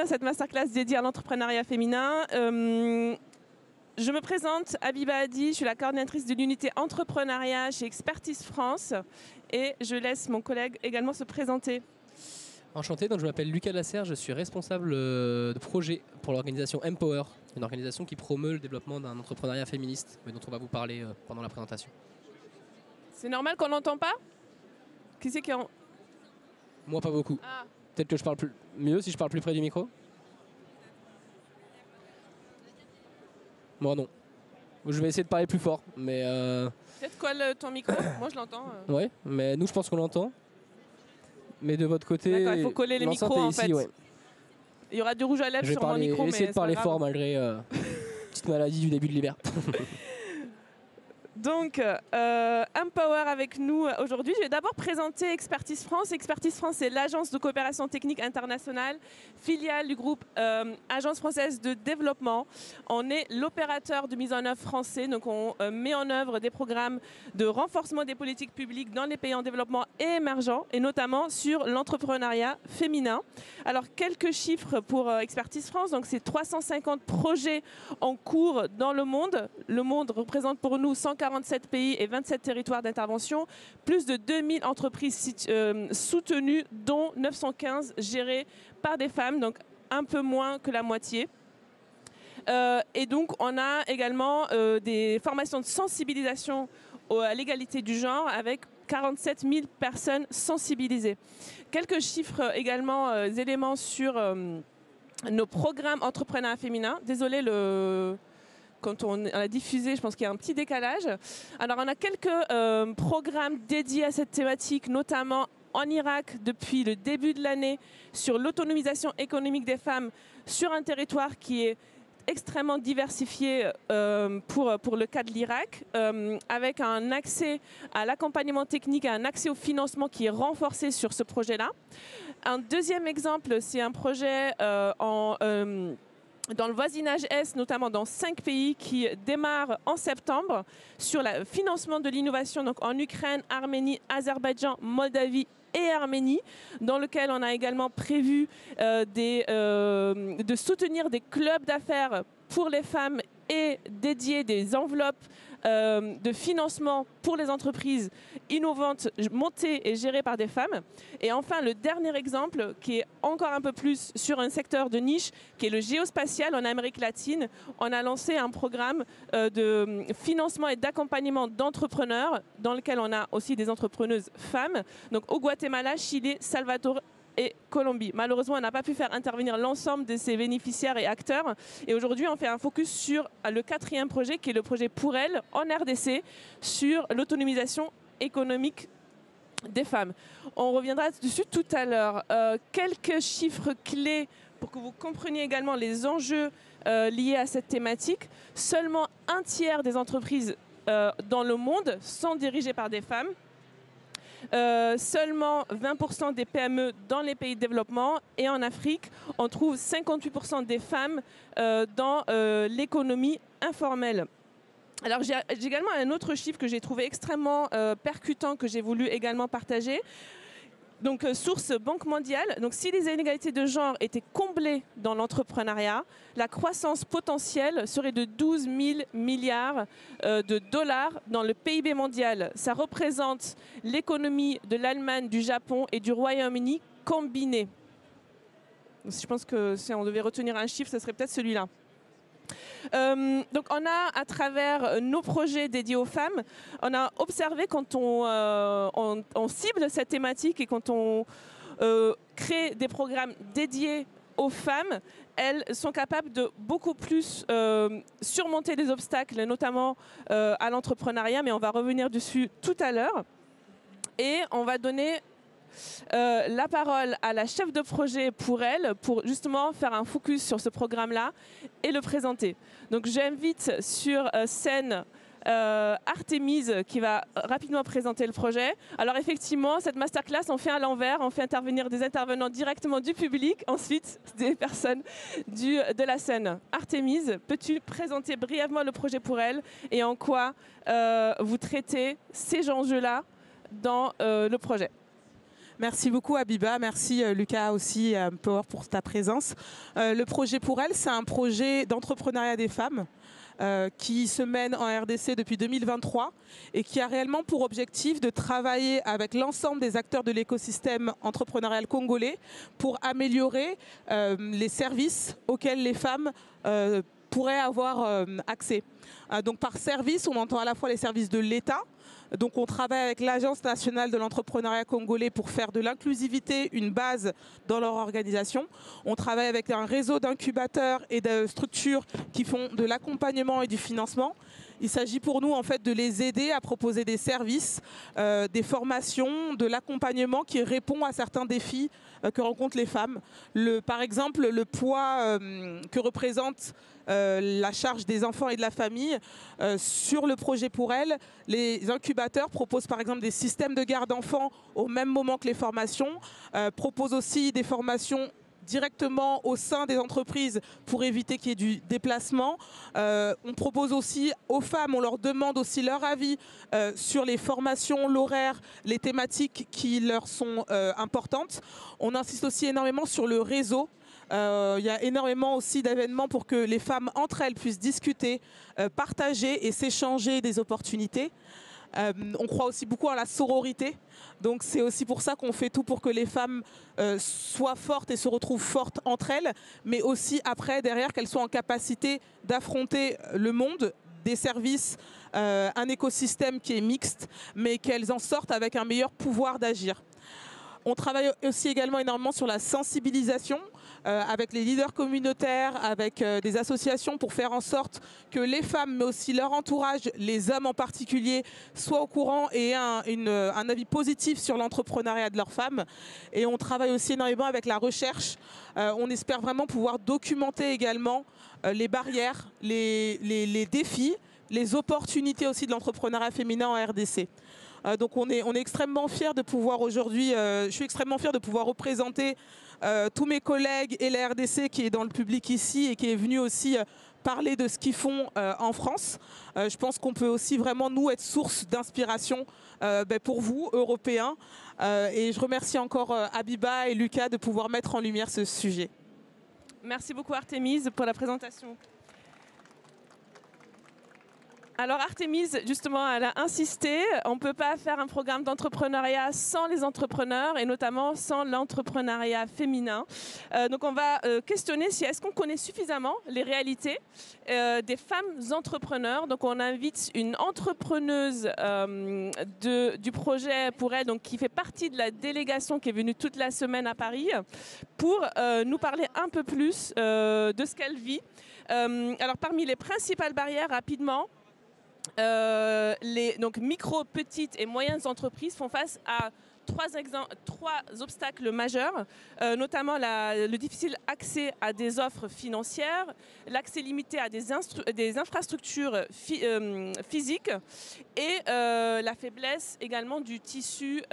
cette masterclass dédiée à l'entrepreneuriat féminin. Je me présente, Abiba Hadi, je suis la coordinatrice de l'unité entrepreneuriat chez Expertise France et je laisse mon collègue également se présenter. Enchanté, donc je m'appelle Lucas Lasserre, je suis responsable de projet pour l'organisation Empower, une organisation qui promeut le développement d'un entrepreneuriat féministe, mais dont on va vous parler pendant la présentation. C'est normal qu'on n'entend pas? Qui c'est qui en... Moi pas beaucoup. Ah. Peut-être que je parle mieux si je parle plus près du micro? Moi non. Je vais essayer de parler plus fort, mais... Peut-être colle ton micro, moi je l'entends. Ouais, mais nous je pense qu'on l'entend. Mais de votre côté... D'accord, il faut coller les micros en fait. Ouais. Il y aura du rouge à lèvres sur mon micro, mais essayer de parler fort malgré petite maladie du début de l'hiver. Donc, Empower avec nous aujourd'hui. Je vais d'abord présenter Expertise France. Expertise France, c'est l'agence de coopération technique internationale, filiale du groupe Agence française de développement. On est l'opérateur de mise en œuvre français. Donc, on met en œuvre des programmes de renforcement des politiques publiques dans les pays en développement et émergents, et notamment sur l'entrepreneuriat féminin. Alors, quelques chiffres pour Expertise France. Donc, c'est 350 projets en cours dans le monde. Le monde représente pour nous 147 pays et 27 territoires d'intervention, plus de 2000 entreprises soutenues, dont 915 gérées par des femmes, donc un peu moins que la moitié. Et donc, on a également des formations de sensibilisation à l'égalité du genre avec 47 000 personnes sensibilisées. Quelques chiffres également, éléments sur nos programmes entrepreneuriat féminin. Désolé, quand on a diffusé, je pense qu'il y a un petit décalage. Alors, on a quelques programmes dédiés à cette thématique, notamment en Irak depuis le début de l'année, sur l'autonomisation économique des femmes sur un territoire qui est extrêmement diversifié pour le cas de l'Irak, avec un accès à l'accompagnement technique, un accès au financement qui est renforcé sur ce projet-là. Un deuxième exemple, c'est un projet dans le voisinage Est, notamment dans 5 pays, qui démarre en septembre sur le financement de l'innovation, donc en Ukraine, Arménie, Azerbaïdjan, Moldavie et Arménie, dans lequel on a également prévu de soutenir des clubs d'affaires pour les femmes et dédier des enveloppes de financement pour les entreprises innovantes montées et gérées par des femmes. Et enfin, le dernier exemple, qui est encore un peu plus sur un secteur de niche, qui est le géospatial en Amérique latine. On a lancé un programme de financement et d'accompagnement d'entrepreneurs, dans lequel on a aussi des entrepreneuses femmes, donc au Guatemala, Chili, Salvador et Colombie. Malheureusement, on n'a pas pu faire intervenir l'ensemble de ces bénéficiaires et acteurs. Et aujourd'hui, on fait un focus sur le 4e projet, qui est le projet Pour Elle, en RDC, sur l'autonomisation économique des femmes. On reviendra dessus tout à l'heure. Quelques chiffres clés pour que vous compreniez également les enjeux liés à cette thématique. Seulement un tiers des entreprises dans le monde sont dirigées par des femmes. Seulement 20% des PME dans les pays de développement, et en Afrique, on trouve 58% des femmes dans l'économie informelle. Alors j'ai également un autre chiffre que j'ai trouvé extrêmement percutant, que j'ai voulu également partager. Donc, source Banque mondiale. Donc, si les inégalités de genre étaient comblées dans l'entrepreneuriat, la croissance potentielle serait de 12 000 milliards de dollars dans le PIB mondial. Ça représente l'économie de l'Allemagne, du Japon et du Royaume-Uni combinés. Je pense que si on devait retenir un chiffre, ce serait peut-être celui-là. Donc on a, à travers nos projets dédiés aux femmes, on a observé quand on cible cette thématique et quand on crée des programmes dédiés aux femmes, elles sont capables de beaucoup plus surmonter les obstacles, notamment à l'entrepreneuriat, mais on va revenir dessus tout à l'heure. Et on va donner la parole à la chef de projet Pour Elle, pour justement faire un focus sur ce programme-là et le présenter. Donc j'invite sur scène Artémise, qui va rapidement présenter le projet. Alors effectivement, cette masterclass, on fait à l'envers, on fait intervenir des intervenants directement du public, ensuite des personnes de la scène. Artémise, peux-tu présenter brièvement le projet Pour Elle et en quoi vous traitez ces enjeux-là dans le projet? Merci beaucoup Abiba, merci Lucas aussi Power pour ta présence. Le projet pour elle, c'est un projet d'entrepreneuriat des femmes qui se mène en RDC depuis 2023 et qui a réellement pour objectif de travailler avec l'ensemble des acteurs de l'écosystème entrepreneurial congolais pour améliorer les services auxquels les femmes pourraient avoir accès. Donc par service, on entend à la fois les services de l'État. Donc on travaille avec l'Agence nationale de l'entrepreneuriat congolais pour faire de l'inclusivité une base dans leur organisation. On travaille avec un réseau d'incubateurs et de structures qui font de l'accompagnement et du financement. Il s'agit pour nous en fait de les aider à proposer des services, des formations, de l'accompagnement qui répond à certains défis que rencontrent les femmes. Par exemple, le poids que représente la charge des enfants et de la famille. Sur le projet pour elles, les incubateurs proposent par exemple des systèmes de garde d'enfants au même moment que les formations, proposent aussi des formations directement au sein des entreprises pour éviter qu'il y ait du déplacement. On propose aussi aux femmes, on leur demande aussi leur avis sur les formations, l'horaire, les thématiques qui leur sont importantes. On insiste aussi énormément sur le réseau. Il y a énormément aussi d'événements pour que les femmes entre elles puissent discuter, partager et s'échanger des opportunités. On croit aussi beaucoup en la sororité. Donc c'est aussi pour ça qu'on fait tout pour que les femmes soient fortes et se retrouvent fortes entre elles, mais aussi après, derrière, qu'elles soient en capacité d'affronter le monde, des services, un écosystème qui est mixte, mais qu'elles en sortent avec un meilleur pouvoir d'agir. On travaille aussi également énormément sur la sensibilisation avec les leaders communautaires, avec des associations pour faire en sorte que les femmes, mais aussi leur entourage, les hommes en particulier, soient au courant et aient un avis positif sur l'entrepreneuriat de leurs femmes. Et on travaille aussi énormément avec la recherche. On espère vraiment pouvoir documenter également les barrières, les défis, les opportunités aussi de l'entrepreneuriat féminin en RDC. Donc on est extrêmement fiers de pouvoir aujourd'hui, je suis extrêmement fière de pouvoir représenter tous mes collègues et la RDC qui est dans le public ici et qui est venu aussi parler de ce qu'ils font en France. Je pense qu'on peut aussi vraiment nous être source d'inspiration pour vous, Européens. Et je remercie encore Abiba et Lucas de pouvoir mettre en lumière ce sujet. Merci beaucoup Artémise pour la présentation. Alors Artémise, justement, elle a insisté, on ne peut pas faire un programme d'entrepreneuriat sans les entrepreneurs et notamment sans l'entrepreneuriat féminin. Donc on va questionner si est-ce qu'on connaît suffisamment les réalités des femmes entrepreneurs. Donc on invite une entrepreneuse du projet pour elle, donc qui fait partie de la délégation qui est venue toute la semaine à Paris pour nous parler un peu plus de ce qu'elle vit. Alors parmi les principales barrières, rapidement, les micro, petites et moyennes entreprises font face à trois obstacles majeurs, notamment le difficile accès à des offres financières, l'accès limité à des infrastructures physiques et la faiblesse également du tissu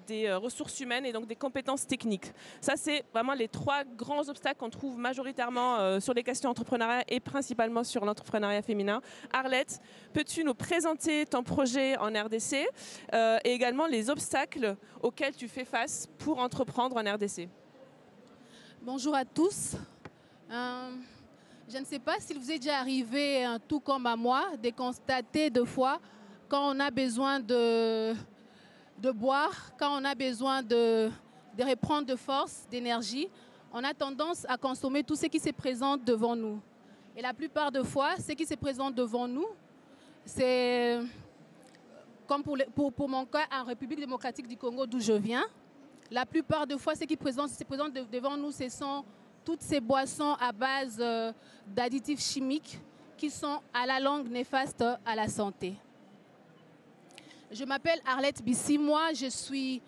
des ressources humaines et donc des compétences techniques. Ça, c'est vraiment les trois grands obstacles qu'on trouve majoritairement sur les questions entrepreneuriales et principalement sur l'entrepreneuriat féminin. Arlette, peux-tu nous présenter ton projet en RDC et également les obstacles auxquels tu fais face pour entreprendre en RDC? Bonjour à tous. Je ne sais pas s'il vous est déjà arrivé, tout comme à moi, de constater deux fois quand on a besoin de boire, quand on a besoin de reprendre de force, d'énergie, on a tendance à consommer tout ce qui se présente devant nous. Et la plupart des fois, ce qui se présente devant nous, c'est, comme pour mon cas, en République démocratique du Congo, d'où je viens, la plupart des fois, ce qui se présente devant nous, ce sont toutes ces boissons à base d'additifs chimiques qui sont à la longue néfastes à la santé. Je m'appelle Arlette Bissi. Moi, je suis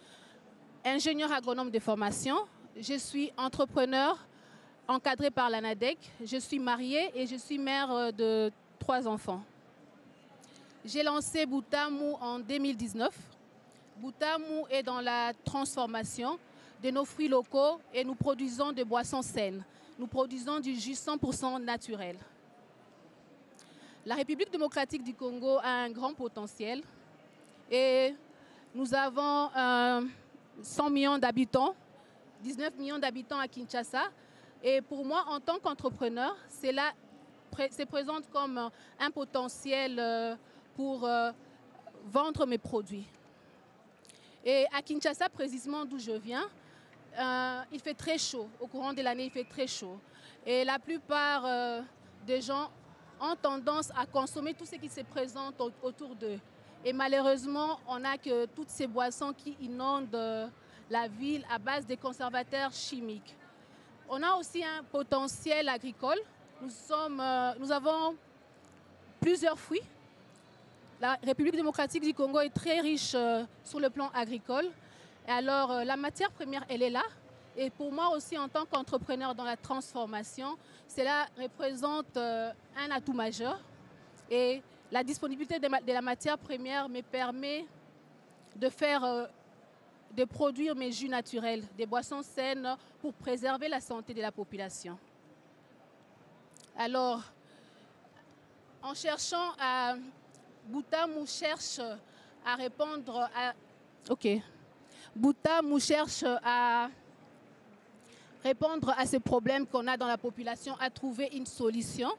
ingénieure agronome de formation. Je suis entrepreneur encadrée par l'ANADEC. Je suis mariée et je suis mère de 3 enfants. J'ai lancé Boutamu en 2019. Boutamu est dans la transformation de nos fruits locaux et nous produisons des boissons saines. Nous produisons du jus 100% naturel. La République démocratique du Congo a un grand potentiel et nous avons 100 millions d'habitants, 19 millions d'habitants à Kinshasa. Et pour moi, en tant qu'entrepreneur, c'est présente comme un potentiel pour vendre mes produits. Et à Kinshasa, précisément d'où je viens, il fait très chaud. Au courant de l'année, il fait très chaud. Et la plupart des gens ont tendance à consommer tout ce qui se présente autour d'eux. Et malheureusement, on n'a que toutes ces boissons qui inondent la ville à base de conservateurs chimiques. On a aussi un potentiel agricole. Nous avons plusieurs fruits. La République démocratique du Congo est très riche sur le plan agricole. Et alors, la matière première, elle est là. Et pour moi aussi, en tant qu'entrepreneur dans la transformation, cela représente un atout majeur. Et la disponibilité de la matière première me permet de produire mes jus naturels, des boissons saines pour préserver la santé de la population. Alors, en cherchant à... Boutamou cherche à répondre à... Ok. Boutamou cherche à répondre à ces problèmes qu'on a dans la population, à trouver une solution.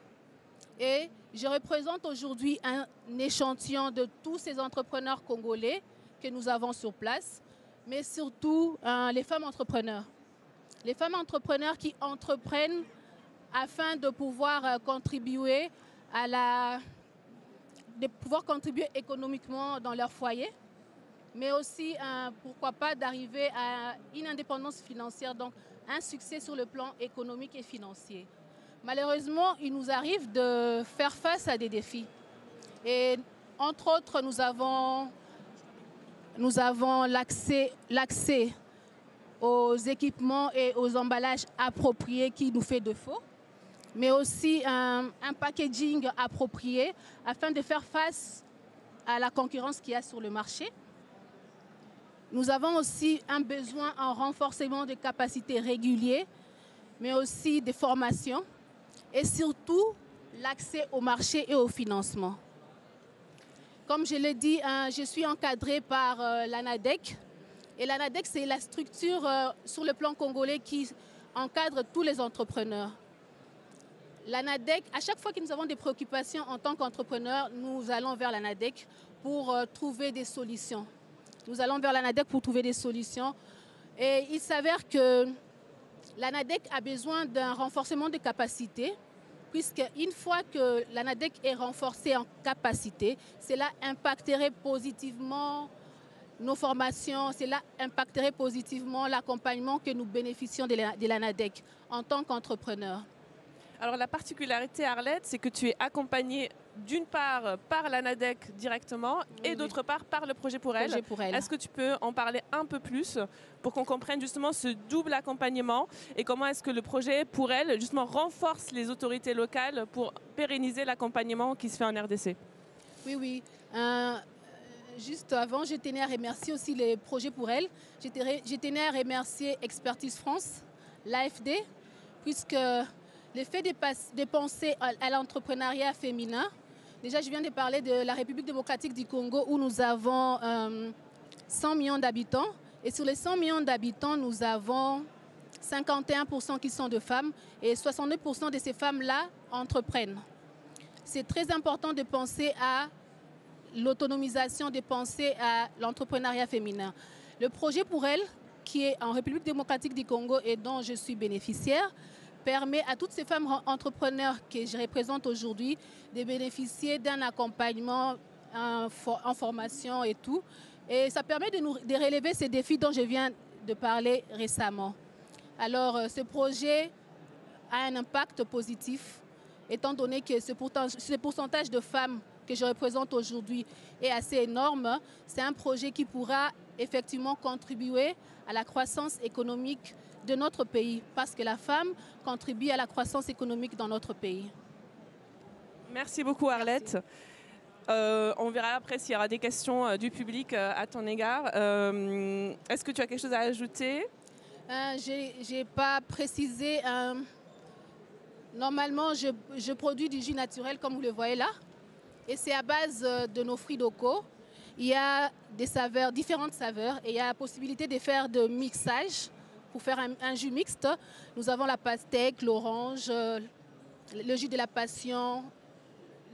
Et je représente aujourd'hui un échantillon de tous ces entrepreneurs congolais que nous avons sur place, mais surtout les femmes entrepreneurs. Les femmes entrepreneurs qui entreprennent afin de pouvoir contribuer économiquement dans leur foyer, mais aussi, pourquoi pas, d'arriver à une indépendance financière, donc un succès sur le plan économique et financier. Malheureusement, il nous arrive de faire face à des défis. Et entre autres, nous avons l'accès aux équipements et aux emballages appropriés qui nous fait défaut, mais aussi un packaging approprié afin de faire face à la concurrence qu'il y a sur le marché. Nous avons aussi un besoin en renforcement de capacités réguliers, mais aussi des formations et surtout l'accès au marché et au financement. Comme je l'ai dit, je suis encadrée par l'ANADEC. Et l'ANADEC, c'est la structure sur le plan congolais qui encadre tous les entrepreneurs. L'ANADEC, à chaque fois que nous avons des préoccupations en tant qu'entrepreneurs, nous allons vers l'ANADEC pour trouver des solutions. Nous allons vers l'ANADEC pour trouver des solutions. Et il s'avère que l'ANADEC a besoin d'un renforcement de capacité, puisque une fois que l'ANADEC est renforcée en capacité, cela impacterait positivement nos formations, cela impacterait positivement l'accompagnement que nous bénéficions de l'ANADEC en tant qu'entrepreneurs. Alors la particularité, Arlette, c'est que tu es accompagnée d'une part par l'ANADEC directement et d'autre part par le projet pour elle. Est-ce que tu peux en parler un peu plus pour qu'on comprenne justement ce double accompagnement et comment est-ce que le projet pour elle justement renforce les autorités locales pour pérenniser l'accompagnement qui se fait en RDC? Oui. Juste avant, je tenais à remercier aussi les projets pour elle. Je tenais à remercier Expertise France, l'AFD, puisque le fait de penser à l'entrepreneuriat féminin, déjà je viens de parler de la République démocratique du Congo où nous avons 100 millions d'habitants. Et sur les 100 millions d'habitants, nous avons 51% qui sont de femmes et 62% de ces femmes-là entreprennent. C'est très important de penser à l'autonomisation, de penser à l'entrepreneuriat féminin. Le projet pour elle, qui est en République démocratique du Congo et dont je suis bénéficiaire, permet à toutes ces femmes entrepreneurs que je représente aujourd'hui de bénéficier d'un accompagnement en formation et tout. Et ça permet de relever ces défis dont je viens de parler récemment. Alors, ce projet a un impact positif, étant donné que ce pourcentage de femmes que je représente aujourd'hui est assez énorme. C'est un projet qui pourra effectivement contribuer à la croissance économique de notre pays, parce que la femme contribue à la croissance économique dans notre pays. Merci beaucoup, Arlette. On verra après s'il y aura des questions du public à ton égard. Est-ce que tu as quelque chose à ajouter? Je n'ai pas précisé. Normalement, je produis du jus naturel, comme vous le voyez là. Et c'est à base de nos fruits locaux. Il y a des saveurs, différentes saveurs, et il y a la possibilité de faire de mixage pour faire un jus mixte. Nous avons la pastèque, l'orange, le jus de la passion,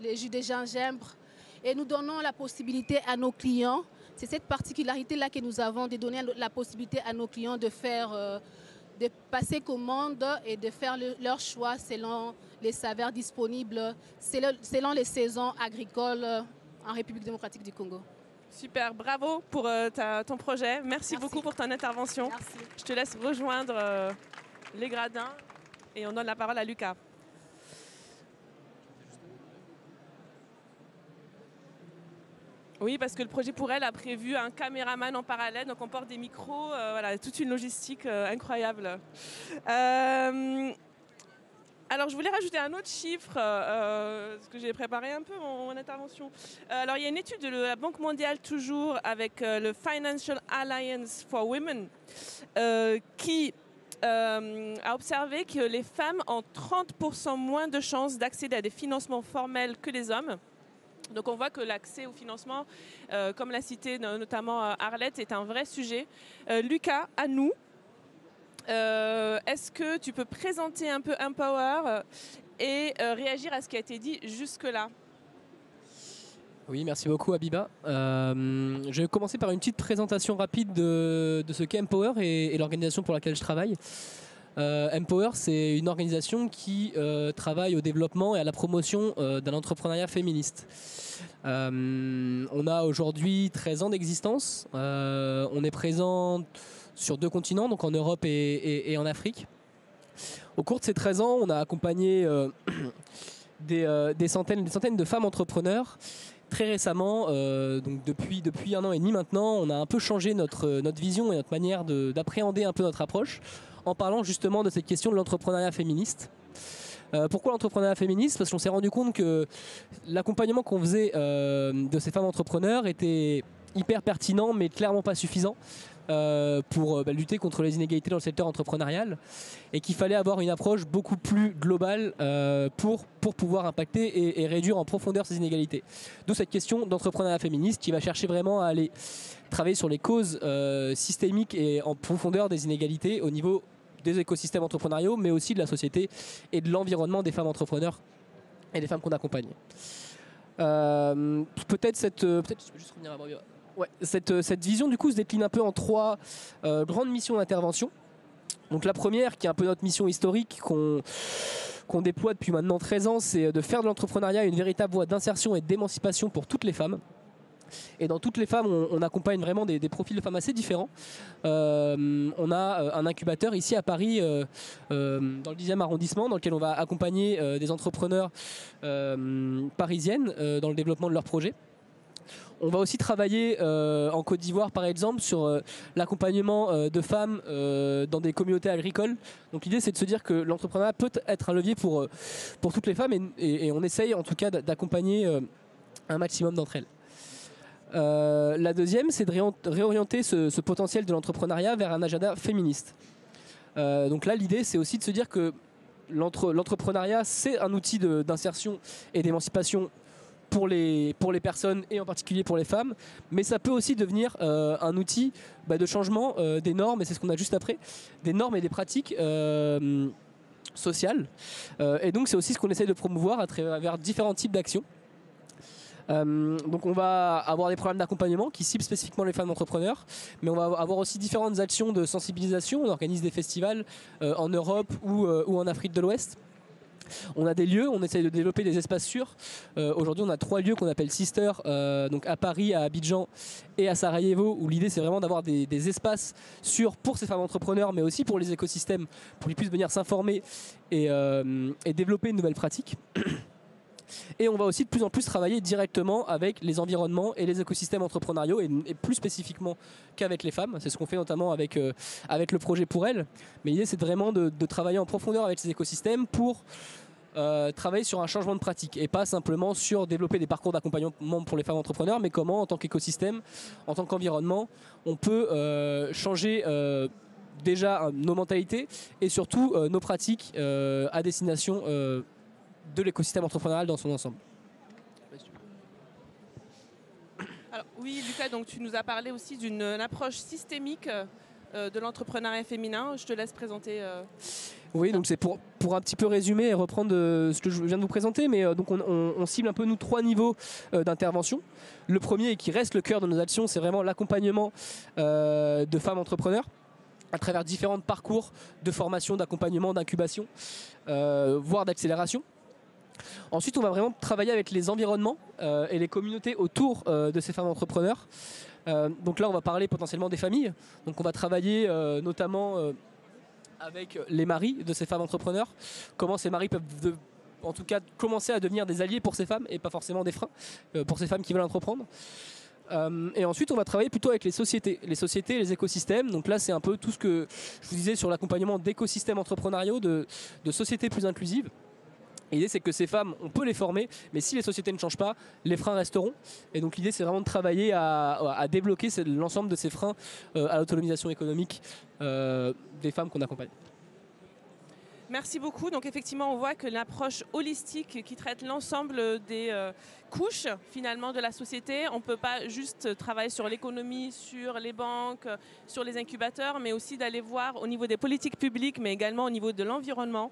le jus de gingembre. Et nous donnons la possibilité à nos clients, c'est cette particularité-là que nous avons, de donner la possibilité à nos clients de faire, de passer commande et de faire leur choix selon les saveurs disponibles, selon les saisons agricoles en République démocratique du Congo. Super, bravo pour ton projet. Merci beaucoup pour ton intervention. Merci. Je te laisse rejoindre les gradins et on donne la parole à Lucas. Oui, parce que le projet pour elle a prévu un caméraman en parallèle, donc on porte des micros, voilà, toute une logistique incroyable. Alors, je voulais rajouter un autre chiffre, parce que j'ai préparé un peu mon intervention. Alors, il y a une étude de la Banque mondiale, toujours, avec le Financial Alliance for Women, qui a observé que les femmes ont 30% moins de chances d'accéder à des financements formels que les hommes. Donc on voit que l'accès au financement, comme l'a cité notamment Arlette, est un vrai sujet. Lucas, à nous, est-ce que tu peux présenter un peu Empower et réagir à ce qui a été dit jusque-là? Oui, merci beaucoup Abiba. Je vais commencer par une petite présentation rapide de ce qu'est Empower et l'organisation pour laquelle je travaille. Empower, c'est une organisation qui travaille au développement et à la promotion d'un entrepreneuriat féministe. On a aujourd'hui 13 ans d'existence. On est présent sur 2 continents, donc en Europe et en Afrique. Au cours de ces 13 ans, on a accompagné des centaines de femmes entrepreneurs. Très récemment, donc depuis 1 an et demi maintenant, on a un peu changé notre vision et notre manière d'appréhender un peu notre approche, en parlant justement de cette question de l'entrepreneuriat féministe. Pourquoi l'entrepreneuriat féministe? Parce qu'on s'est rendu compte que l'accompagnement qu'on faisait de ces femmes entrepreneurs était hyper pertinent, mais clairement pas suffisant pour lutter contre les inégalités dans le secteur entrepreneurial, et qu'il fallait avoir une approche beaucoup plus globale pour pouvoir impacter et réduire en profondeur ces inégalités. D'où cette question d'entrepreneuriat féministe qui va chercher vraiment à aller travailler sur les causes systémiques et en profondeur des inégalités au niveau des écosystèmes entrepreneuriaux, mais aussi de la société et de l'environnement des femmes entrepreneurs et des femmes qu'on accompagne. Peut-être je peux juste revenir à Barbie. Ouais, cette vision du coup se décline un peu en 3 grandes missions d'intervention. Donc la première, qui est un peu notre mission historique qu'on déploie depuis maintenant 13 ans, c'est de faire de l'entrepreneuriat une véritable voie d'insertion et d'émancipation pour toutes les femmes. Et dans toutes les femmes, on accompagne vraiment des profils de femmes assez différents. On a un incubateur ici à Paris, dans le 10e arrondissement, dans lequel on va accompagner des entrepreneurs parisiennes dans le développement de leurs projets. On va aussi travailler en Côte d'Ivoire, par exemple, sur l'accompagnement de femmes dans des communautés agricoles. Donc l'idée, c'est de se dire que l'entrepreneuriat peut être un levier pour toutes les femmes, et on essaye en tout cas d'accompagner un maximum d'entre elles. La deuxième, c'est de réorienter ce potentiel de l'entrepreneuriat vers un agenda féministe. Donc là, l'idée, c'est aussi de se dire que l'entrepreneuriat, c'est un outil d'insertion et d'émancipation pour les personnes, et en particulier pour les femmes, mais ça peut aussi devenir un outil de changement des normes, et c'est ce qu'on a juste après, des normes et des pratiques sociales. Et donc c'est aussi ce qu'on essaie de promouvoir à travers différents types d'actions. Donc on va avoir des programmes d'accompagnement qui ciblent spécifiquement les femmes entrepreneurs, mais on va avoir aussi différentes actions de sensibilisation. On organise des festivals en Europe ou en Afrique de l'Ouest. On a des lieux, on essaye de développer des espaces sûrs. Aujourd'hui on a 3 lieux qu'on appelle Sister, donc à Paris, à Abidjan et à Sarajevo, où l'idée c'est vraiment d'avoir des espaces sûrs pour ces femmes entrepreneurs, mais aussi pour les écosystèmes, pour qu'ils puissent venir s'informer et développer une nouvelle pratique. Et on va aussi de plus en plus travailler directement avec les environnements et les écosystèmes entrepreneuriaux, et plus spécifiquement qu'avec les femmes. C'est ce qu'on fait notamment avec le projet pour elles. Mais l'idée, c'est vraiment de travailler en profondeur avec ces écosystèmes pour travailler sur un changement de pratique, et pas simplement sur développer des parcours d'accompagnement pour les femmes entrepreneurs, mais comment, en tant qu'écosystème, en tant qu'environnement, on peut changer déjà nos mentalités et surtout nos pratiques à destination de l'écosystème entrepreneurial dans son ensemble. Alors, Oui, Lucas, donc tu nous as parlé aussi d'une approche systémique de l'entrepreneuriat féminin. Je te laisse présenter. Oui, donc c'est pour un petit peu résumer et reprendre ce que je viens de vous présenter, mais donc on cible un peu nous 3 niveaux d'intervention. Le premier, et qui reste le cœur de nos actions, c'est vraiment l'accompagnement de femmes entrepreneurs à travers différents parcours de formation, d'accompagnement, d'incubation, voire d'accélération. Ensuite, on va vraiment travailler avec les environnements et les communautés autour de ces femmes entrepreneurs. Donc là, on va parler potentiellement des familles. Donc on va travailler notamment avec les maris de ces femmes entrepreneurs. Comment ces maris peuvent en tout cas commencer à devenir des alliés pour ces femmes et pas forcément des freins pour ces femmes qui veulent entreprendre. Et ensuite, on va travailler plutôt avec les sociétés, les écosystèmes. Donc là, c'est un peu tout ce que je vous disais sur l'accompagnement d'écosystèmes entrepreneuriaux, de sociétés plus inclusives. L'idée, c'est que ces femmes, on peut les former, mais si les sociétés ne changent pas, les freins resteront. Et donc l'idée, c'est vraiment de travailler à débloquer l'ensemble de ces freins à l'autonomisation économique des femmes qu'on accompagne. Merci beaucoup. Donc effectivement, on voit que l'approche holistique qui traite l'ensemble des couches finalement de la société, on ne peut pas juste travailler sur l'économie, sur les banques, sur les incubateurs, mais aussi d'aller voir au niveau des politiques publiques, mais également au niveau de l'environnement,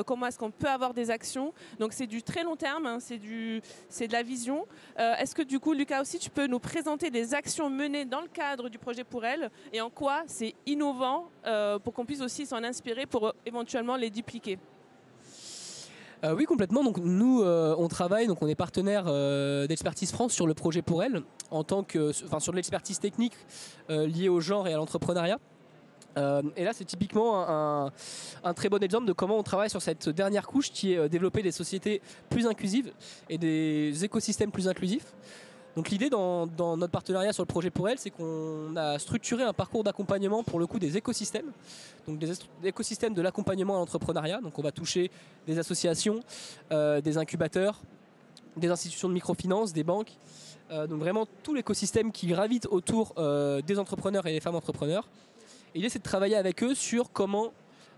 comment est-ce qu'on peut avoir des actions. Donc c'est du très long terme, hein, c'est de la vision. Est-ce que du coup, Lucas, aussi, tu peux nous présenter des actions menées dans le cadre du projet Pour Elle et en quoi c'est innovant pour qu'on puisse aussi s'en inspirer pour éventuellement les dupliquer? Oui, complètement. Donc nous, on travaille, donc on est partenaire d'Expertise France sur le projet Pour Elle, sur de l'expertise technique liée au genre et à l'entrepreneuriat. Et là, c'est typiquement un très bon exemple de comment on travaille sur cette dernière couche qui est développer des sociétés plus inclusives et des écosystèmes plus inclusifs. Donc l'idée dans notre partenariat sur le projet Pour Elle, c'est qu'on a structuré un parcours d'accompagnement pour le coup des écosystèmes, donc des écosystèmes de l'accompagnement à l'entrepreneuriat. Donc on va toucher des associations, des incubateurs, des institutions de microfinance, des banques, donc vraiment tout l'écosystème qui gravite autour des entrepreneurs et des femmes entrepreneurs. Et l'idée, c'est de travailler avec eux sur comment,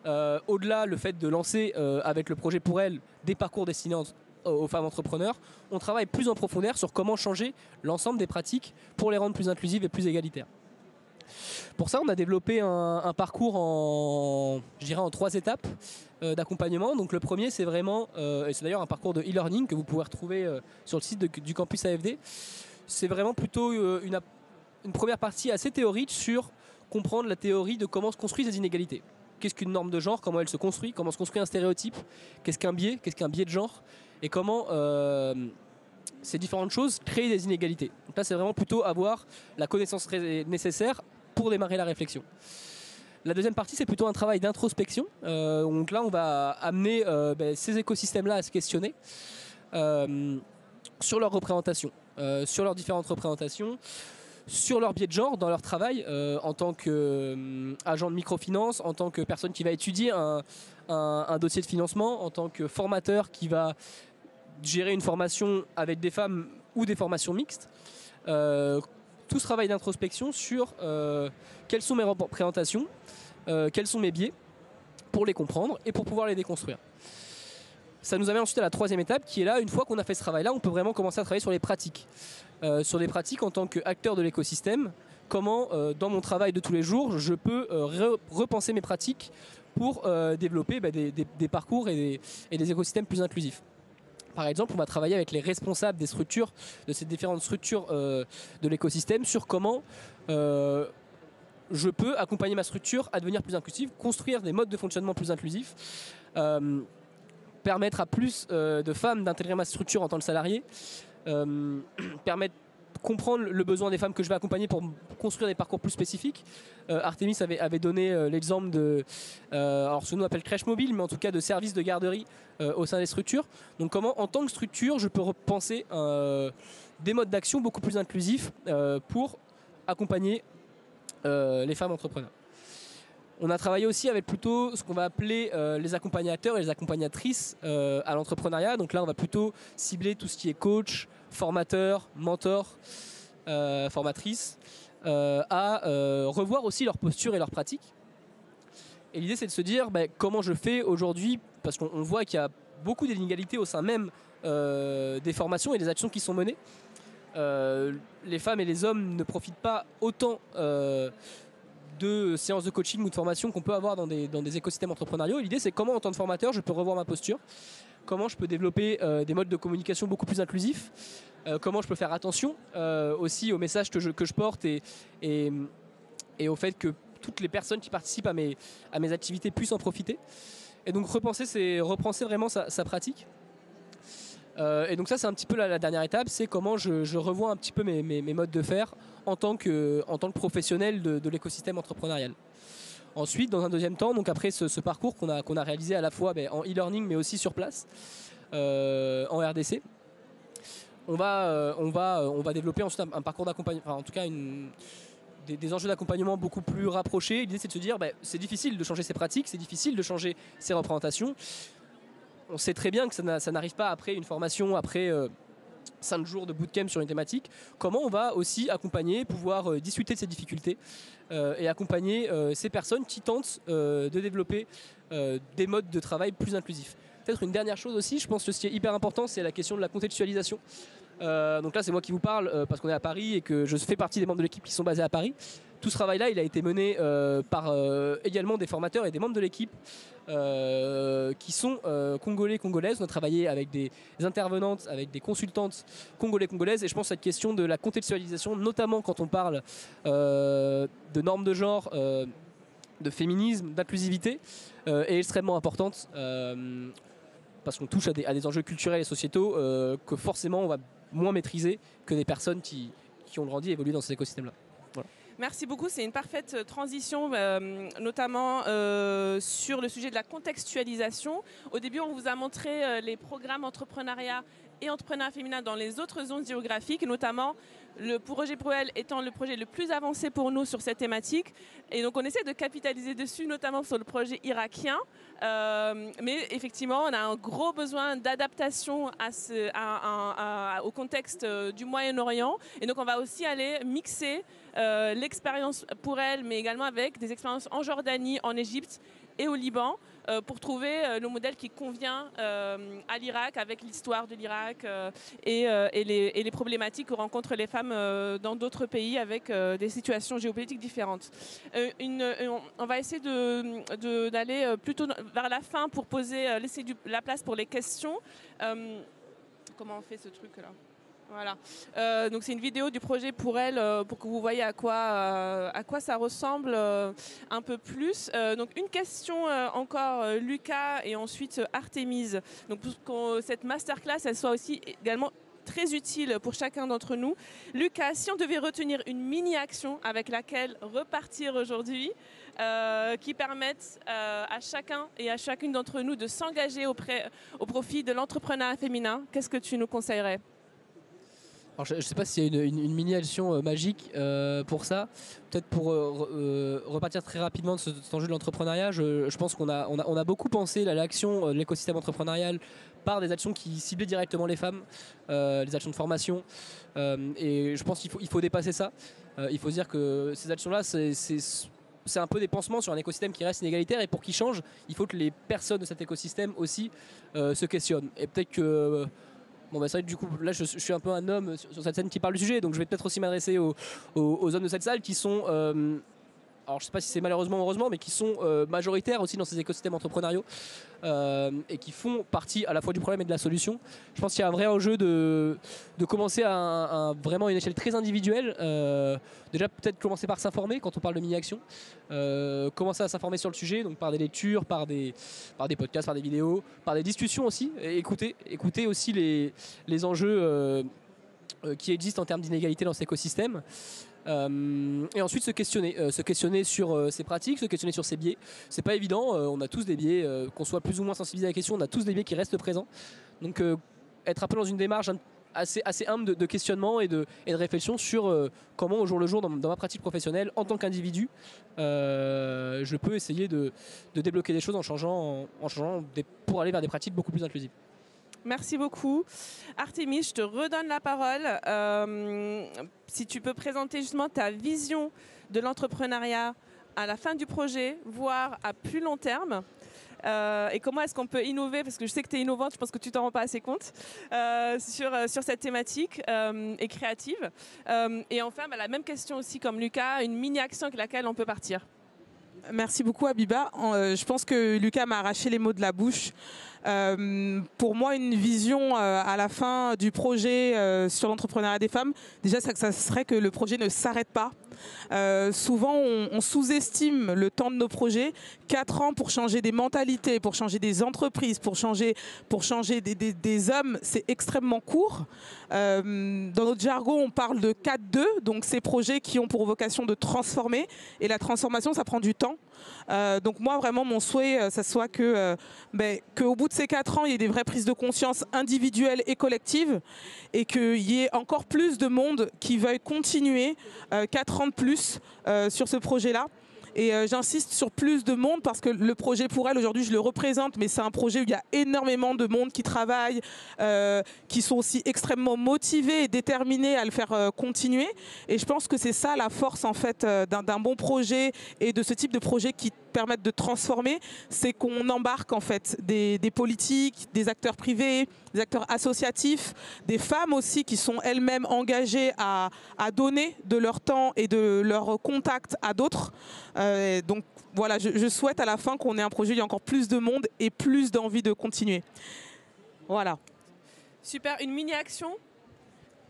au-delà le fait de lancer avec le projet Pour Elle des parcours destinés aux femmes entrepreneurs, on travaille plus en profondeur sur comment changer l'ensemble des pratiques pour les rendre plus inclusives et plus égalitaires. Pour ça, on a développé un parcours en 3 étapes d'accompagnement. Donc le premier, c'est vraiment, et c'est d'ailleurs un parcours de e-learning que vous pouvez retrouver sur le site du campus AFD. C'est vraiment plutôt une première partie assez théorique sur comprendre la théorie de comment se construisent les inégalités. Qu'est-ce qu'une norme de genre, comment elle se construit, comment se construit un stéréotype, qu'est-ce qu'un biais de genre, et comment ces différentes choses créent des inégalités. Donc là, c'est vraiment plutôt avoir la connaissance nécessaire pour démarrer la réflexion. La deuxième partie, c'est plutôt un travail d'introspection. Donc là, on va amener ces écosystèmes-là à se questionner sur leur représentation, sur leurs différentes représentations, sur leur biais de genre dans leur travail en tant qu'agent de microfinance, en tant que personne qui va étudier un dossier de financement, en tant que formateur qui va gérer une formation avec des femmes ou des formations mixtes. Tout ce travail d'introspection sur quelles sont mes représentations, quels sont mes biais, pour les comprendre et pour pouvoir les déconstruire. Ça nous amène ensuite à la troisième étape qui est là, une fois qu'on a fait ce travail-là, on peut vraiment commencer à travailler sur les pratiques. Sur les pratiques en tant qu'acteur de l'écosystème, comment dans mon travail de tous les jours, je peux repenser mes pratiques pour développer des parcours et des écosystèmes plus inclusifs. Par exemple, on va travailler avec les responsables des structures, de ces différentes structures de l'écosystème, sur comment je peux accompagner ma structure à devenir plus inclusive, construire des modes de fonctionnement plus inclusifs, permettre à plus de femmes d'intégrer ma structure en tant que salarié, permettre de comprendre le besoin des femmes que je vais accompagner pour construire des parcours plus spécifiques. Artemis avait donné l'exemple de, alors ce que nous appelle crèche mobile, mais en tout cas de services de garderie au sein des structures. Donc comment, en tant que structure, je peux repenser des modes d'action beaucoup plus inclusifs pour accompagner les femmes entrepreneurs. On a travaillé aussi avec plutôt ce qu'on va appeler les accompagnateurs et les accompagnatrices à l'entrepreneuriat. Donc là, on va plutôt cibler tout ce qui est coach, formateur, mentor, formatrice, à revoir aussi leur posture et leurs pratiques. Et l'idée, c'est de se dire comment je fais aujourd'hui, parce qu'on voit qu'il y a beaucoup d'inégalités au sein même des formations et des actions qui sont menées. les femmes et les hommes ne profitent pas autant de séances de coaching ou de formation qu'on peut avoir dans des écosystèmes entrepreneuriaux. L'idée, c'est comment, en tant que formateur, je peux revoir ma posture, comment je peux développer des modes de communication beaucoup plus inclusifs, comment je peux faire attention aussi aux messages que je porte et au fait que toutes les personnes qui participent à mes activités puissent en profiter. Et donc repenser vraiment sa pratique. Et donc ça, c'est un petit peu la dernière étape, c'est comment je revois un petit peu mes modes de faire en tant que professionnel de l'écosystème entrepreneurial. Ensuite, dans un deuxième temps, donc après ce parcours qu'on a réalisé à la fois en e-learning mais aussi sur place, en RDC, on va développer ensuite un parcours d'accompagnement, enfin en tout cas des enjeux d'accompagnement beaucoup plus rapprochés. L'idée, c'est de se dire, c'est difficile de changer ses pratiques, c'est difficile de changer ses représentations. On sait très bien que ça n'arrive pas après une formation, après 5 jours de bootcamp sur une thématique. Comment on va aussi accompagner, pouvoir discuter de ces difficultés et accompagner ces personnes qui tentent de développer des modes de travail plus inclusifs. Peut-être une dernière chose aussi, je pense que ce qui est hyper important, c'est la question de la contextualisation. Donc là, c'est moi qui vous parle parce qu'on est à Paris et que je fais partie des membres de l'équipe qui sont basés à Paris. Tout ce travail-là, il a été mené par également des formateurs et des membres de l'équipe qui sont congolais, congolaises. On a travaillé avec des intervenantes, avec des consultantes congolais, congolaises. Et je pense que cette question de la contextualisation, notamment quand on parle de normes de genre, de féminisme, d'inclusivité, est extrêmement importante. Parce qu'on touche à des enjeux culturels et sociétaux que forcément on va moins maîtriser que des personnes qui ont grandi et évolué dans ces écosystèmes-là. Voilà. Merci beaucoup, c'est une parfaite transition, notamment sur le sujet de la contextualisation. Au début, on vous a montré les programmes entrepreneuriat et entrepreneuriat féminin dans les autres zones géographiques, notamment le projet Proel étant le projet le plus avancé pour nous sur cette thématique. Et donc on essaie de capitaliser dessus, notamment sur le projet irakien. Mais effectivement, on a un gros besoin d'adaptation au contexte du Moyen-Orient. Et donc on va aussi aller mixer l'expérience Proel, mais également avec des expériences en Jordanie, en Égypte et au Liban, pour trouver le modèle qui convient à l'Irak, avec l'histoire de l'Irak et les problématiques que rencontrent les femmes dans d'autres pays avec des situations géopolitiques différentes. On va essayer d'aller plutôt vers la fin pour laisser la place pour les questions. Comment on fait ce truc-là ? Voilà. Donc c'est une vidéo du projet Proel pour que vous voyez à quoi ça ressemble un peu plus. Donc une question encore Lucas et ensuite Artémise. Donc pour que cette masterclass elle soit aussi également très utile pour chacun d'entre nous. Lucas, si on devait retenir une mini-action avec laquelle repartir aujourd'hui, qui permette à chacun et à chacune d'entre nous de s'engager au profit de l'entrepreneuriat féminin, qu'est-ce que tu nous conseillerais ? Alors je ne sais pas s'il y a une mini-action magique pour ça. Peut-être pour repartir très rapidement de cet enjeu de l'entrepreneuriat, je pense qu'on a beaucoup pensé l'action de l'écosystème entrepreneurial par des actions qui ciblaient directement les femmes, les actions de formation. Et je pense qu'il faut dépasser ça. Il faut se dire que ces actions-là, c'est un peu des pansements sur un écosystème qui reste inégalitaire, et pour qu'il change, il faut que les personnes de cet écosystème aussi se questionnent. Et peut-être que... Bon c'est vrai que du coup là je suis un peu un homme sur cette scène qui parle du sujet, donc je vais peut-être aussi m'adresser aux hommes de cette salle qui sont, alors je sais pas si c'est malheureusement ou heureusement, mais qui sont majoritaires aussi dans ces écosystèmes entrepreneuriaux et qui font partie à la fois du problème et de la solution. Je pense qu'il y a un vrai enjeu de commencer à vraiment une échelle très individuelle. Déjà peut-être commencer par s'informer quand on parle de mini-action, commencer à s'informer sur le sujet, donc par des lectures, par des podcasts, par des vidéos, par des discussions aussi, et écouter aussi les enjeux qui existent en termes d'inégalité dans cet écosystème. Et ensuite se questionner sur ses pratiques, se questionner sur ses biais. C'est pas évident, on a tous des biais, qu'on soit plus ou moins sensibilisé à la question, on a tous des biais qui restent présents. Donc être un peu dans une démarche assez humble de questionnement et de réflexion sur comment au jour le jour dans ma pratique professionnelle en tant qu'individu je peux essayer de débloquer des choses en changeant pour aller vers des pratiques beaucoup plus inclusives. Merci beaucoup. Artémise, je te redonne la parole. Si tu peux présenter justement ta vision de l'entrepreneuriat à la fin du projet, voire à plus long terme. et comment est-ce qu'on peut innover, parce que je sais que tu es innovante, je pense que tu t'en rends pas assez compte, sur cette thématique et créative. Et enfin, la même question aussi comme Lucas, une mini-action avec laquelle on peut partir. Merci beaucoup Abiba. Je pense que Lucas m'a arraché les mots de la bouche. Pour moi, une vision à la fin du projet sur l'entrepreneuriat des femmes, déjà ça serait que le projet ne s'arrête pas. Souvent, on sous-estime le temps de nos projets. 4 ans pour changer des mentalités, pour changer des entreprises, pour changer des hommes, c'est extrêmement court. Dans notre jargon, on parle de 4-2, donc ces projets qui ont pour vocation de transformer. Et la transformation, ça prend du temps. Donc moi, vraiment, mon souhait, ça soit qu'au bout de ces 4 ans, il y ait des vraies prises de conscience individuelles et collectives et qu'il y ait encore plus de monde qui veuille continuer 4 ans de plus sur ce projet-là. Et j'insiste sur plus de monde parce que le projet pour elle, aujourd'hui, je le représente, mais c'est un projet où il y a énormément de monde qui travaille, qui sont aussi extrêmement motivés et déterminés à le faire continuer. Et je pense que c'est ça la force en fait d'un bon projet et de ce type de projet qui permettent de transformer, c'est qu'on embarque en fait des politiques, des acteurs privés, des acteurs associatifs, des femmes aussi qui sont elles-mêmes engagées à donner de leur temps et de leur contact à d'autres. Donc voilà, je souhaite à la fin qu'on ait un projet où il y a encore plus de monde et plus d'envie de continuer. Voilà. Super, une mini-action ?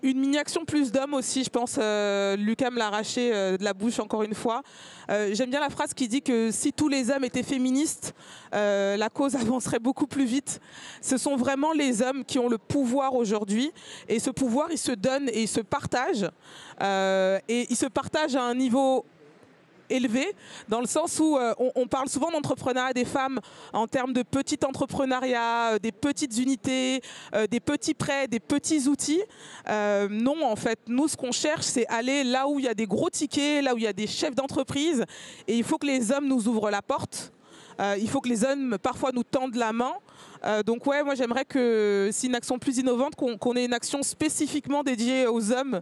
Une mini-action, plus d'hommes aussi, je pense. Lucas me l'a arraché de la bouche encore une fois. J'aime bien la phrase qui dit que si tous les hommes étaient féministes, la cause avancerait beaucoup plus vite. Ce sont vraiment les hommes qui ont le pouvoir aujourd'hui. Et ce pouvoir, il se donne et il se partage. Et il se partage à un niveau élevé, dans le sens où on parle souvent d'entrepreneuriat des femmes en termes de petit entrepreneuriat, des petites unités, des petits prêts, des petits outils. Non, en fait, nous, ce qu'on cherche, c'est aller là où il y a des gros tickets, là où il y a des chefs d'entreprise. Et il faut que les hommes nous ouvrent la porte. Il faut que les hommes, parfois, nous tendent la main. Donc ouais, moi j'aimerais que c'est une action plus innovante, qu'on ait une action spécifiquement dédiée aux hommes.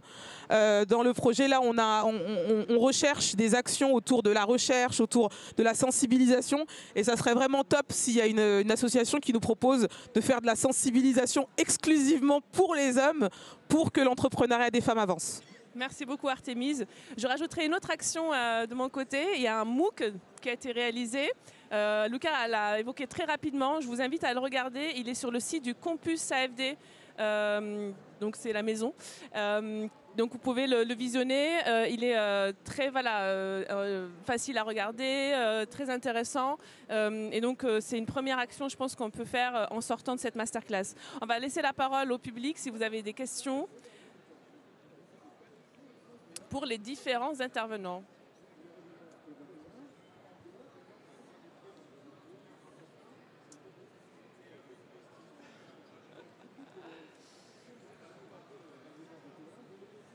Dans le projet, là, on recherche des actions autour de la recherche, autour de la sensibilisation. Et ça serait vraiment top s'il y a une association qui nous propose de faire de la sensibilisation exclusivement pour les hommes, pour que l'entrepreneuriat des femmes avance. Merci beaucoup Artémise. Je rajouterai une autre action de mon côté. Il y a un MOOC qui a été réalisé. Lucas l'a évoqué très rapidement. Je vous invite à le regarder. Il est sur le site du Campus AFD. Donc c'est la maison. Donc vous pouvez le visionner. Il est très facile à regarder, très intéressant. Et donc c'est une première action, je pense, qu'on peut faire en sortant de cette masterclass. On va laisser la parole au public si vous avez des questions pour les différents intervenants.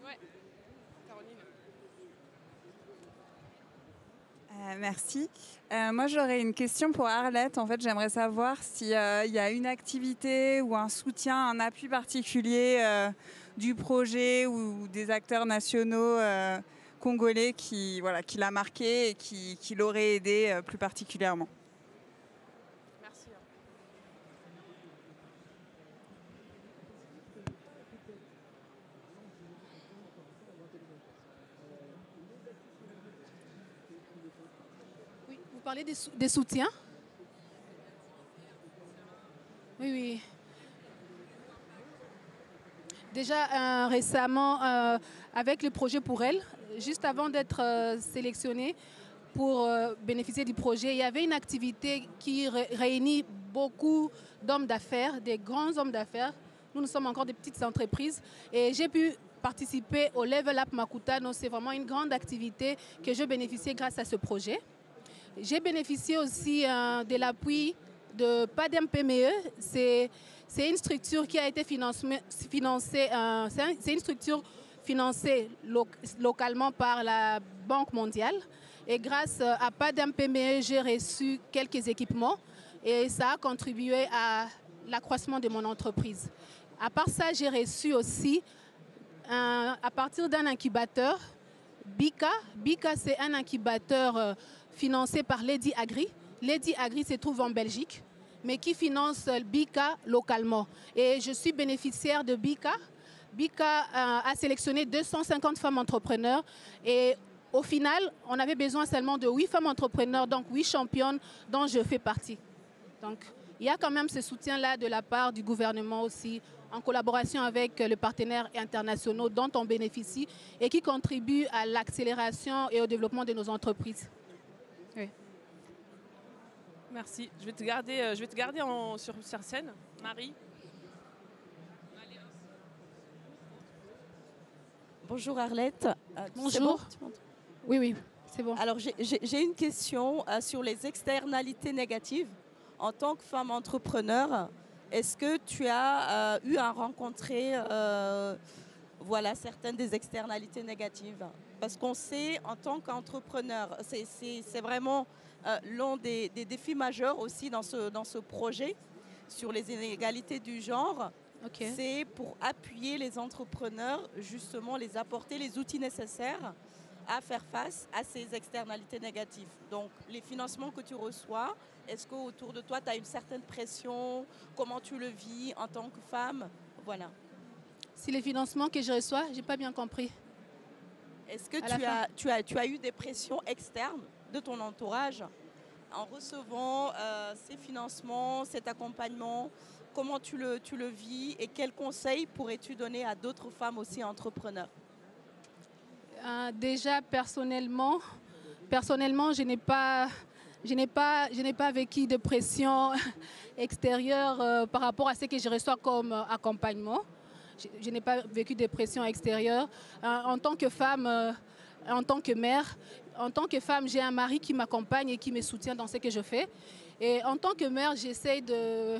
Ouais. Caroline. Merci. Moi, j'aurais une question pour Arlette. En fait, j'aimerais savoir s'il y a une activité ou un soutien, un appui particulier du projet ou des acteurs nationaux congolais qui l'a marqué et qui l'aurait aidé plus particulièrement. Merci. Oui, vous parlez des soutiens ? Oui, oui. Déjà récemment, avec le projet pour elle, juste avant d'être sélectionnée pour bénéficier du projet, il y avait une activité qui réunit beaucoup d'hommes d'affaires, des grands hommes d'affaires. Nous sommes encore des petites entreprises et j'ai pu participer au Level Up Makutano. C'est vraiment une grande activité que j'ai bénéficié grâce à ce projet. J'ai bénéficié aussi de l'appui de PADEM PME. C'est une structure qui a été financée, c'est une structure financée localement par la Banque mondiale. Et grâce à PADEM PME, j'ai reçu quelques équipements et ça a contribué à l'accroissement de mon entreprise. À part ça, j'ai reçu aussi, à partir d'un incubateur, BICA. BICA, c'est un incubateur financé par Lady Agri. Lady Agri se trouve en Belgique, mais qui finance BICA localement. Et je suis bénéficiaire de BICA. BICA a sélectionné 250 femmes entrepreneurs et au final, on avait besoin seulement de 8 femmes entrepreneurs, donc 8 championnes dont je fais partie. Donc, il y a quand même ce soutien-là de la part du gouvernement aussi, en collaboration avec les partenaires internationaux dont on bénéficie et qui contribuent à l'accélération et au développement de nos entreprises. Oui. Merci. Je vais te garder sur scène. Marie. Bonjour Arlette. Bonjour. Bon, Oui, c'est bon. alors j'ai une question sur les externalités négatives. En tant que femme entrepreneur, est-ce que tu as eu à rencontrer certaines des externalités négatives? Parce qu'on sait, en tant qu'entrepreneur, c'est vraiment l'un des défis majeurs aussi dans ce projet sur les inégalités du genre. Okay. C'est pour appuyer les entrepreneurs, justement, les apporter les outils nécessaires à faire face à ces externalités négatives. Donc, les financements que tu reçois, est-ce qu'autour de toi, tu as une certaine pression? Comment tu le vis en tant que femme? Voilà. Si les financements que je reçois, je n'ai pas bien compris. Est-ce que tu as eu des pressions externes de ton entourage en recevant ces financements, cet accompagnement? Comment tu le vis et quels conseils pourrais-tu donner à d'autres femmes aussi entrepreneurs? Déjà, personnellement, je n'ai pas vécu de pression extérieure par rapport à ce que je reçois comme accompagnement. Je n'ai pas vécu de pression extérieure. En tant que femme, en tant que mère, j'ai un mari qui m'accompagne et qui me soutient dans ce que je fais. Et en tant que mère, j'essaie de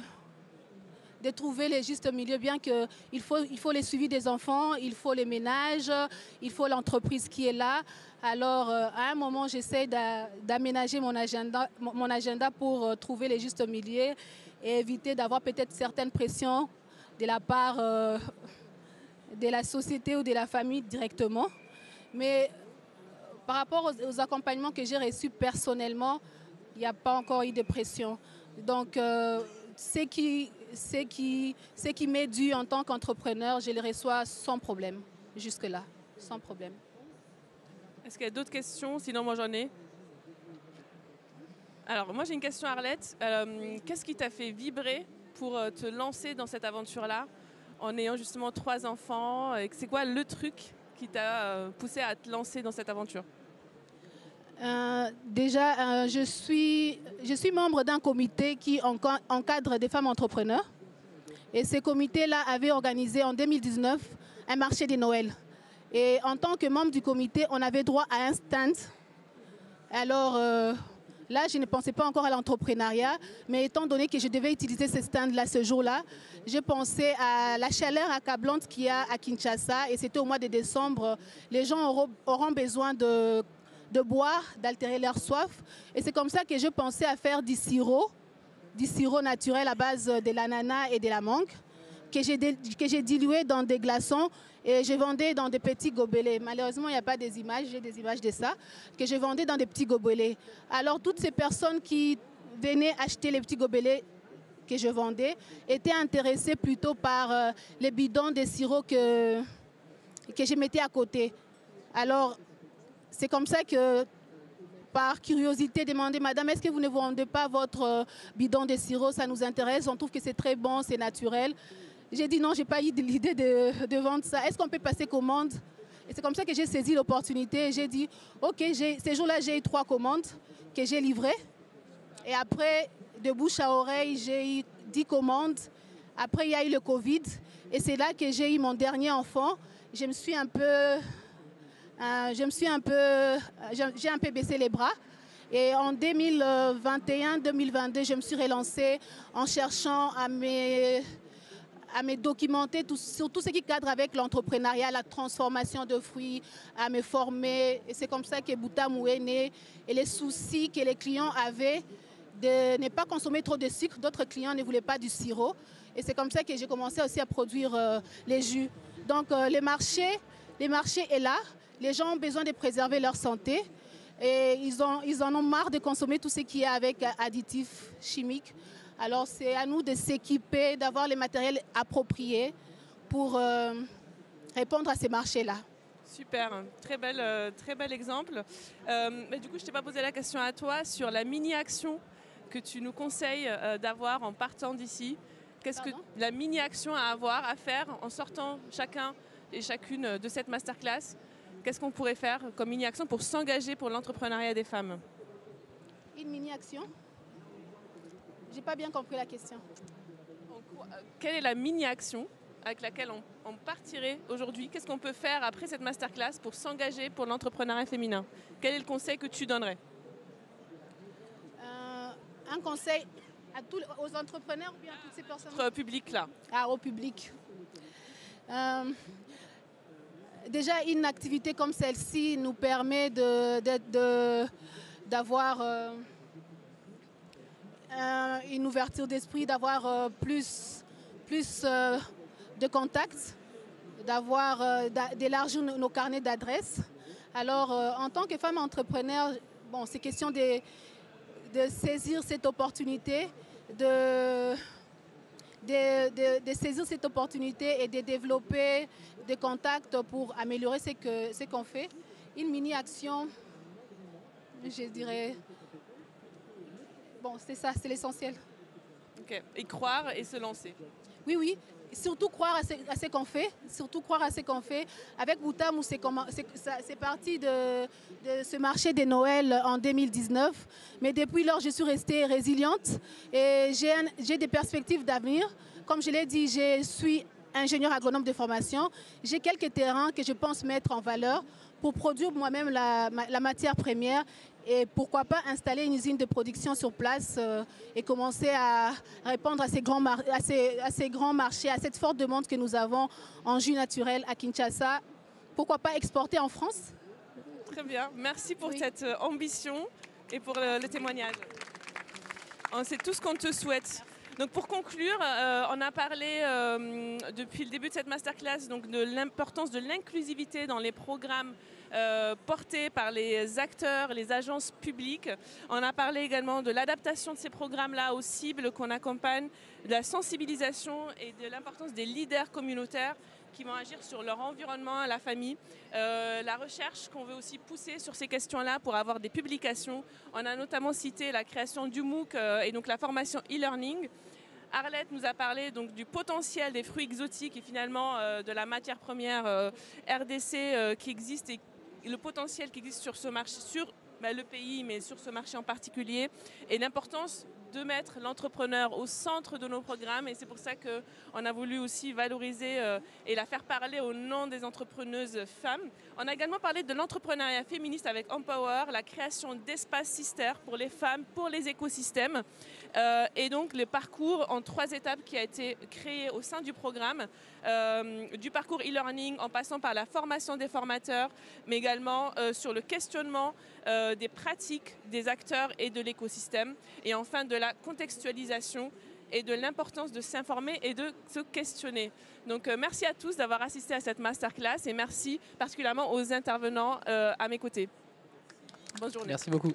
trouver les justes milieux, bien qu'il faut les suivis des enfants, il faut les ménages, il faut l'entreprise qui est là. Alors, à un moment, j'essaie d'aménager mon agenda pour trouver les justes milieux et éviter d'avoir peut-être certaines pressions de la part de la société ou de la famille directement. Mais par rapport aux accompagnements que j'ai reçus personnellement, il n'y a pas encore eu de pression. Donc, ce qui m'est dû en tant qu'entrepreneur, je le reçois sans problème, jusque-là, sans problème. Est-ce qu'il y a d'autres questions? Sinon, moi, j'en ai. Alors, moi, j'ai une question, Arlette. Qu'est-ce qui t'a fait vibrer pour te lancer dans cette aventure-là, en ayant justement 3 enfants? C'est quoi le truc qui t'a poussé à te lancer dans cette aventure? Déjà, je suis membre d'un comité qui encadre des femmes entrepreneurs. Et ce comité-là avait organisé en 2019 un marché de Noël. Et en tant que membre du comité, on avait droit à un stand. Alors là, je ne pensais pas encore à l'entrepreneuriat, mais étant donné que je devais utiliser ce stand-là ce jour-là, je pensais à la chaleur accablante qu'il y a à Kinshasa. Et c'était au mois de décembre. Les gens auront besoin de boire, d'altérer leur soif. Et c'est comme ça que je pensais à faire du sirop naturel à base de l'ananas et de la mangue, que j'ai dilué dans des glaçons et je vendais dans des petits gobelets. Malheureusement, il n'y a pas des images, j'ai des images de ça, que je vendais dans des petits gobelets. Alors, toutes ces personnes qui venaient acheter les petits gobelets que je vendais étaient intéressées plutôt par les bidons de sirop que je mettais à côté. Alors, c'est comme ça que, par curiosité, demandé, Madame, est-ce que vous ne vendez pas votre bidon de sirop? Ça nous intéresse, on trouve que c'est très bon, c'est naturel. J'ai dit non, je n'ai pas eu l'idée de vendre ça. Est-ce qu'on peut passer commande? Et c'est comme ça que j'ai saisi l'opportunité. J'ai dit, OK, ces jours-là, j'ai eu 3 commandes que j'ai livrées. Et après, de bouche à oreille, j'ai eu 10 commandes. Après, il y a eu le Covid. Et c'est là que j'ai eu mon dernier enfant. J'ai un peu baissé les bras. Et en 2021-2022, je me suis relancée en cherchant à me documenter sur tout ce qui cadre avec l'entrepreneuriat, la transformation de fruits, à me former. Et c'est comme ça que Boutamou est né. Et les soucis que les clients avaient de ne pas consommer trop de sucre. D'autres clients ne voulaient pas du sirop. Et c'est comme ça que j'ai commencé aussi à produire les jus. Donc le marché est là. Les gens ont besoin de préserver leur santé. Et ils en ont marre de consommer tout ce qui est avec additifs chimiques. Alors c'est à nous de s'équiper, d'avoir les matériels appropriés pour répondre à ces marchés-là. Super, très bel exemple. Mais du coup, je ne t'ai pas posé la question à toi sur la mini-action que tu nous conseilles d'avoir en partant d'ici. Qu'est-ce que la mini-action à avoir, à faire en sortant chacun et chacune de cette masterclass? Qu'est-ce qu'on pourrait faire comme mini-action pour s'engager pour l'entrepreneuriat des femmes? Une mini-action? J'ai pas bien compris la question. Quelle est la mini-action avec laquelle on partirait aujourd'hui? Qu'est-ce qu'on peut faire après cette masterclass pour s'engager pour l'entrepreneuriat féminin? Quel est le conseil que tu donnerais? Un conseil aux entrepreneurs ou bien à toutes ces personnes? Au public là. Ah, au public. Déjà, une activité comme celle-ci nous permet d'avoir une ouverture d'esprit, d'avoir plus de contacts, d'élargir nos carnets d'adresses. Alors, en tant que femme entrepreneur, bon, c'est question de saisir cette opportunité, de saisir cette opportunité et de développer des contacts pour améliorer ce qu'on fait. Une mini-action, je dirais, bon, c'est ça, c'est l'essentiel. Ok, y croire et se lancer. Oui, oui. Surtout croire à ce qu'on fait. Surtout croire à ce qu'on fait. Avec Boutam, c'est parti de ce marché de Noël en 2019. Mais depuis lors, je suis restée résiliente et j'ai des perspectives d'avenir. Comme je l'ai dit, je suis ingénieur agronome de formation. J'ai quelques terrains que je pense mettre en valeur pour produire moi-même la matière première et pourquoi pas installer une usine de production sur place et commencer à répondre à ces grands marchés, à cette forte demande que nous avons en jus naturel à Kinshasa. Pourquoi pas exporter en France? Très bien, merci pour cette ambition et pour le témoignage. C'est tout ce qu'on te souhaite. Donc pour conclure, on a parlé depuis le début de cette masterclass donc de l'importance de l'inclusivité dans les programmes portés par les acteurs, les agences publiques. On a parlé également de l'adaptation de ces programmes-là aux cibles qu'on accompagne, de la sensibilisation et de l'importance des leaders communautaires qui vont agir sur leur environnement, la famille. La recherche qu'on veut aussi pousser sur ces questions-là pour avoir des publications. On a notamment cité la création du MOOC et donc la formation e-learning. Arlette nous a parlé donc, du potentiel des fruits exotiques et finalement de la matière première RDC qui existe et le potentiel qui existe sur ce marché, sur le pays, mais sur ce marché en particulier, et l'importance de mettre l'entrepreneur au centre de nos programmes. Et c'est pour ça qu'on a voulu aussi valoriser et la faire parler au nom des entrepreneuses femmes. On a également parlé de l'entrepreneuriat féministe avec Empower, la création d'espaces sister pour les femmes, pour les écosystèmes. Et donc le parcours en 3 étapes qui a été créé au sein du programme, du parcours e-learning en passant par la formation des formateurs, mais également sur le questionnement des pratiques des acteurs et de l'écosystème. Et enfin de la contextualisation et de l'importance de s'informer et de se questionner. Donc merci à tous d'avoir assisté à cette masterclass et merci particulièrement aux intervenants à mes côtés. Bonne journée. Merci beaucoup.